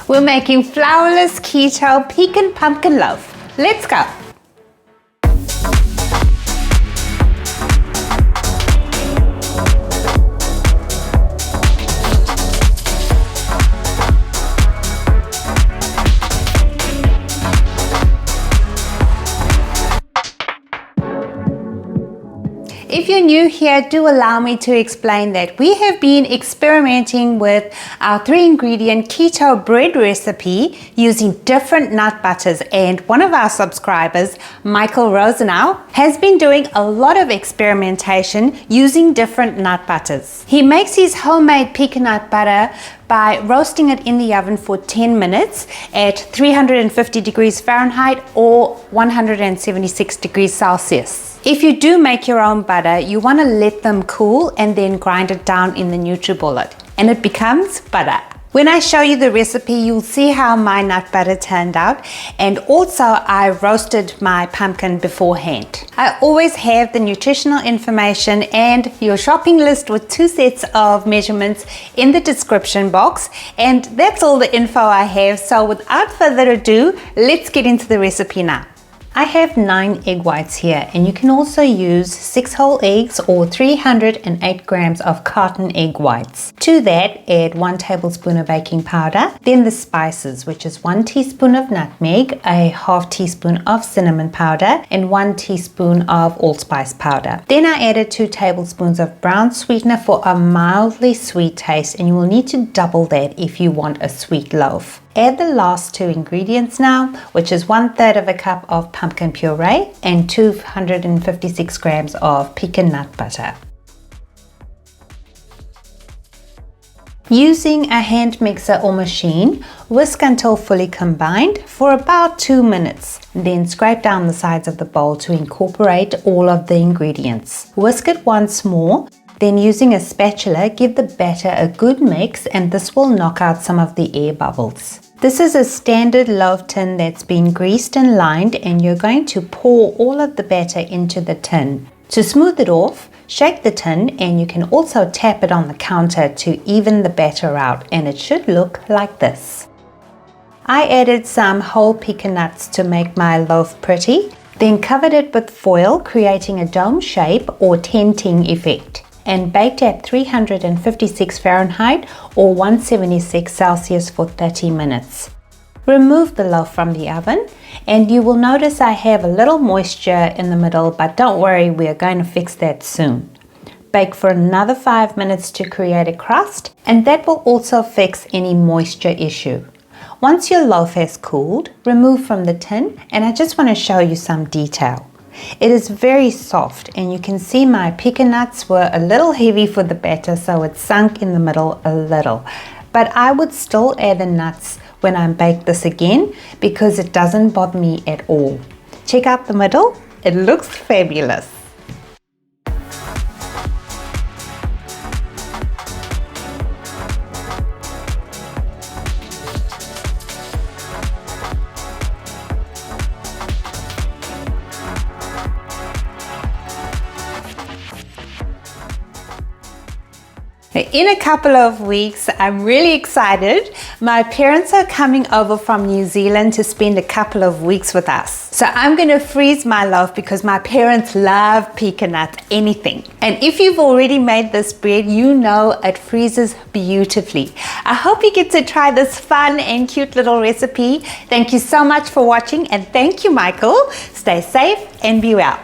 We're making flourless keto pecan pumpkin loaf. Let's go. If you're new here, do allow me to explain that we have been experimenting with our 3-ingredient keto bread recipe using different nut butters, and one of our subscribers, Michael Rosenau, has been doing a lot of experimentation using different nut butters. He makes his homemade pecan nut butter by roasting it in the oven for 10 minutes at 350 degrees Fahrenheit or 176 degrees Celsius. If you do make your own butter, you want to let them cool and then grind it down in the NutriBullet, and it becomes butter. When I show you the recipe, you'll see how my nut butter turned out, and also I roasted my pumpkin beforehand. I always have the nutritional information and your shopping list with 2 sets of measurements in the description box, and that's all the info I have. So without further ado, let's get into the recipe now. I have 9 egg whites here, and you can also use 6 whole eggs or 308 grams of carton egg whites. To that, add 1 tablespoon of baking powder, then the spices, which is 1 teaspoon of nutmeg, a half teaspoon of cinnamon powder, and 1 teaspoon of allspice powder. Then I added 2 tablespoons of brown sweetener for a mildly sweet taste, and you will need to double that if you want a sweet loaf. Add the last 2 ingredients now, which is 1/3 of a cup of pumpkin puree and 256 grams of pecan nut butter. Using a hand mixer or machine, whisk until fully combined for about 2 minutes. Then scrape down the sides of the bowl to incorporate all of the ingredients. Whisk it once more. Then using a spatula, give the batter a good mix, and this will knock out some of the air bubbles. This is a standard loaf tin that's been greased and lined, and you're going to pour all of the batter into the tin. To smooth it off, shake the tin, and you can also tap it on the counter to even the batter out, and it should look like this. I added some whole pecan nuts to make my loaf pretty, then covered it with foil, creating a dome shape or tenting effect, and baked at 356 Fahrenheit or 176 Celsius for 30 minutes. Remove the loaf from the oven, and you will notice I have a little moisture in the middle, but don't worry, we are going to fix that soon. Bake for another 5 minutes to create a crust, and that will also fix any moisture issue. Once your loaf has cooled, remove from the tin, and I just want to show you some detail. It is very soft, and you can see my pecan nuts were a little heavy for the batter, so it sunk in the middle a little. But I would still add the nuts when I bake this again because it doesn't bother me at all. Check out the middle, it looks fabulous. In a couple of weeks, I'm really excited. My parents are coming over from New Zealand to spend a couple of weeks with us. So I'm going to freeze my loaf because my parents love pecan nuts, anything. And if you've already made this bread, you know it freezes beautifully. I hope you get to try this fun and cute little recipe. Thank you so much for watching, and thank you, Michael. Stay safe and be well.